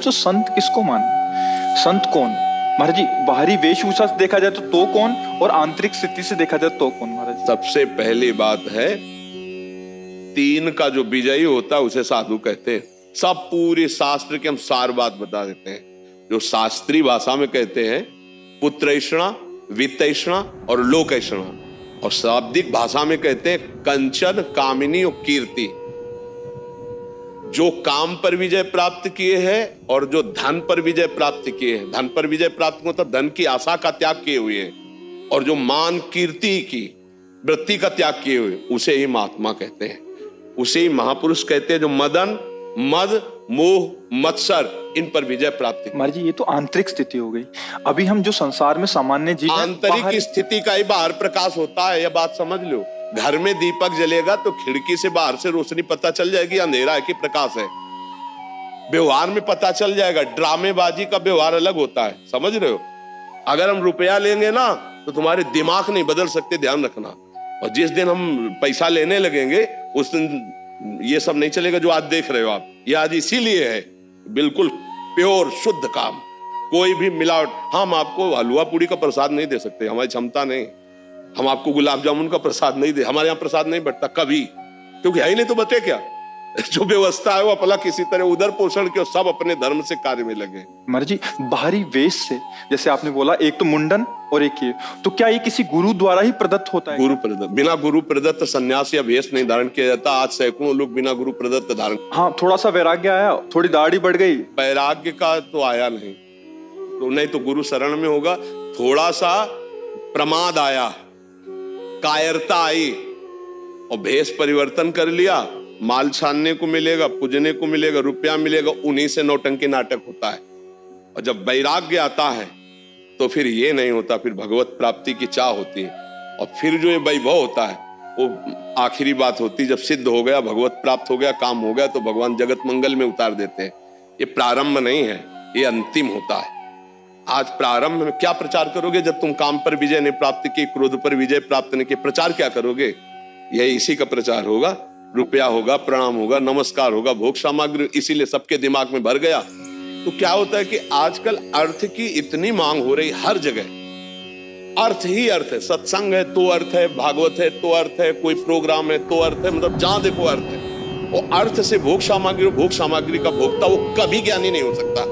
तो संत किसको माने? संत कौन महाराज जी? बाहरी वेशभूषा से देखा जाए तो कौन, और आंतरिक स्थिति से देखा जाए तो कौन महाराज जी? सबसे पहली बात है, तीन का जो विजयी होता है उसे साधु कहते हैं। सब पूरे शास्त्र के हम सार बात बता देते हैं। जो शास्त्रीय भाषा में कहते हैं पुत्रैषणा, वित्तैषणा और लोकैषणा, और शाब्दिक भाषा में कहते हैं कंचन, कामिनी और कीर्ति। जो काम पर विजय प्राप्त किए हैं और जो धन पर विजय प्राप्त किए हैं, धन पर विजय प्राप्त मतलब धन की आशा का त्याग किए हुए हैं, और जो मान कीर्ति की वृत्ति का त्याग किए हुए, उसे ही महात्मा कहते हैं, उसे ही महापुरुष कहते हैं। जो मदन, मद, मोह, मत्सर, इन पर विजय प्राप्त। महाराज जी ये तो आंतरिक स्थिति हो गई। अभी हम जो संसार में सामान्य जीव, आंतरिक स्थिति का ही बाहर प्रकाश होता है, यह बात समझ लो। घर में दीपक जलेगा तो खिड़की से बाहर से रोशनी पता चल जाएगी अंधेरा है कि प्रकाश है। व्यवहार में पता चल जाएगा। ड्रामेबाजी का व्यवहार अलग होता है, समझ रहे हो। अगर हम रुपया लेंगे ना तो तुम्हारे दिमाग नहीं बदल सकते, ध्यान रखना। और जिस दिन हम पैसा लेने लगेंगे उस दिन ये सब नहीं चलेगा जो आज देख रहे हो आप। ये आज इसीलिए है बिल्कुल प्योर शुद्ध काम, कोई भी मिलावट। हम आपको हलवा पूड़ी का प्रसाद नहीं दे सकते, हमारी क्षमता नहीं। हम आपको गुलाब जामुन का प्रसाद नहीं दे, हमारे यहाँ प्रसाद नहीं बटता कभी, क्योंकि है ही नहीं तो बचे क्या। जो व्यवस्था है वो अपना किसी तरह उधर पोषण के, सब अपने धर्म से कार्य में लगे। महाराज जी बाहरी वेश से, जैसे आपने बोला एक तो मुंडन और एक ये, तो क्या ये किसी गुरु द्वारा ही प्रदत्त होता है? गुरु प्रदत्त, बिना गुरु प्रदत्त संन्यास या वेश नहीं धारण किया जाता। आज सैकड़ों लोग बिना गुरु प्रदत्त धारण। हाँ, थोड़ा सा वैराग्य आया, थोड़ी दाढ़ी बढ़ गई, वैराग्य का तो आया नहीं, तो नहीं तो गुरु शरण में होगा। थोड़ा सा प्रमाद आया, कायरता आई, और भेष परिवर्तन कर लिया। माल छानने को मिलेगा, पूजने को मिलेगा, रुपया मिलेगा, उन्हीं से नौटंकी नाटक होता है। और जब वैराग्य आता है तो फिर ये नहीं होता, फिर भगवत प्राप्ति की चाह होती है। और फिर जो ये वैभव होता है वो आखिरी बात होती है। जब सिद्ध हो गया, भगवत प्राप्त हो गया, काम हो गया, तो भगवान जगत मंगल में उतार देते हैं। ये प्रारंभ नहीं है, ये अंतिम होता है। आज प्रारंभ में क्या प्रचार करोगे जब तुम काम पर विजय नहीं प्राप्त की, क्रोध पर विजय प्राप्त नहीं की? प्रचार क्या करोगे? यही इसी का प्रचार होगा। रुपया होगा, प्रणाम होगा, नमस्कार होगा, भोग सामग्री, इसीलिए सबके दिमाग में भर गया। तो क्या होता है कि आजकल अर्थ की इतनी मांग हो रही, हर जगह अर्थ ही अर्थ है। सत्संग है तो अर्थ है, भागवत है तो अर्थ है, कोई प्रोग्राम है तो अर्थ है, मतलब जहां देखो अर्थ है। और अर्थ से भोग सामग्री का भोक्ता वो कभी ज्ञानी नहीं हो सकता,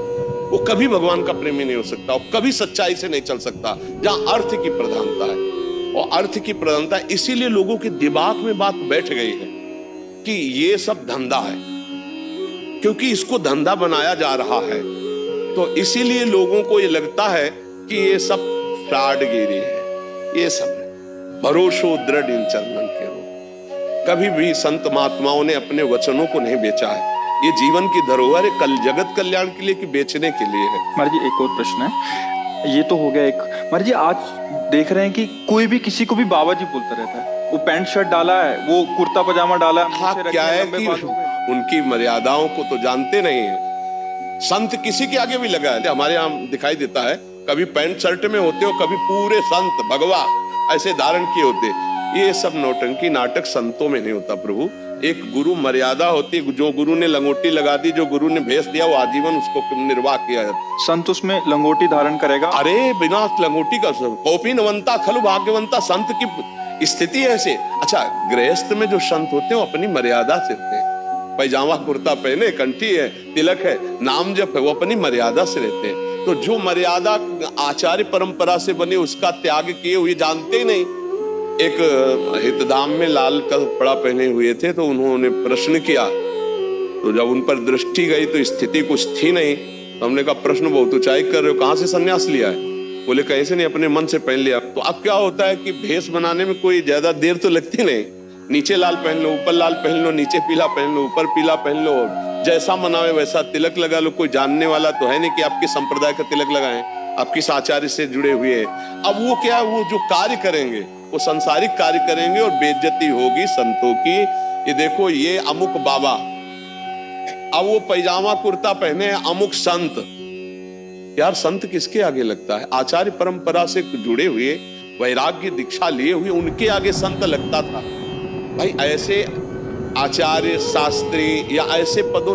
वो कभी भगवान का प्रेमी नहीं हो सकता, वो कभी सच्चाई से नहीं चल सकता, जहां अर्थ की प्रधानता है। और अर्थ की प्रधानता, इसीलिए लोगों के दिमाग में बात बैठ गई है कि ये सब धंधा है, क्योंकि इसको धंधा बनाया जा रहा है। तो इसीलिए लोगों को ये लगता है कि ये सब फ्रॉडगिरी है। ये सब भरोसो दृढ़ इन चरणन के हो। कभी भी संत महात्माओं ने अपने वचनों को नहीं बेचा है। ये जीवन की धरोहर है, कल जगत कल्याण के लिए कि बेचने के लिए है। महाराज जी एक और प्रश्न है, ये तो हो गया एक। महाराज जी आज देख रहे हैं कि कोई भी किसी को भी बाबा जी बोलता रहता है। वो पैंट शर्ट डाला है, वो कुर्ता पजामा डाला है। हाँ, क्या है कि उनकी मर्यादाओं को तो जानते नहीं है। संत किसी के आगे भी लगा है, हमारे यहाँ दिखाई देता है, कभी पैंट शर्ट में होते हो, कभी पूरे संत भगवा ऐसे धारण किए होते। ये सब नौटंकी नाटक संतों में नहीं होता प्रभु। एक गुरु मर्यादा होती है। जो गुरु ने लंगोटी लगा दी, जो गुरु ने भेष दिया, वो आजीवन उसको निर्वाह किया जाता। संत उसमें लंगोटी धारण करेगा? अरे बिना लंगोटी का कौपी नवंता खलु भाग्यवंता, संत की स्थिति ऐसे। अच्छा, गृहस्थ में जो संत होते हैं वो अपनी मर्यादा से रहते हैं। पैजामा कुर्ता पहने, कंठी है, तिलक है, नाम जप है, वो अपनी मर्यादा से रहते हैं। तो जो मर्यादा आचार्य परंपरा से बनी उसका त्याग किए हुए जानते ही नहीं। एक हितधाम में लाल कपड़ा पहने हुए थे, तो उन्होंने प्रश्न किया, तो जब उन पर दृष्टि गई तो स्थिति कुछ थी नहीं। तो हमने कहा प्रश्न बहुत ऊंचाई कर रहे हो, कहां से सन्यास लिया है? बोले कहीं से नहीं, अपने मन से पहन लिया। तो अब क्या होता है कि भेष बनाने में कोई ज्यादा देर तो लगती नहीं। नीचे लाल पहन लो, ऊपर लाल पहन लो, नीचे पीला पहन लो, ऊपर पीला पहन लो, जैसा मनावे वैसा तिलक लगा लो। कोई जानने वाला तो है नहीं कि आपके संप्रदाय का तिलक लगाएं, आप किस आचार्य से जुड़े हुए हैं। अब वो क्या, वो जो कार्य करेंगे वो संसारिक कार्य करेंगे और बेइज्जती होगी संतों की। ये देखो, ये अमुक बाबा, अब वो पैजामा कुर्ता पहने अमुक संत। यार संत किसके आगे लगता है? आचार्य परंपरा से जुड़े हुए, वैराग्य दीक्षा लिए हुए, उनके आगे संत लगता था। भाई ऐसे आचार्य शास्त्री या ऐसे पदों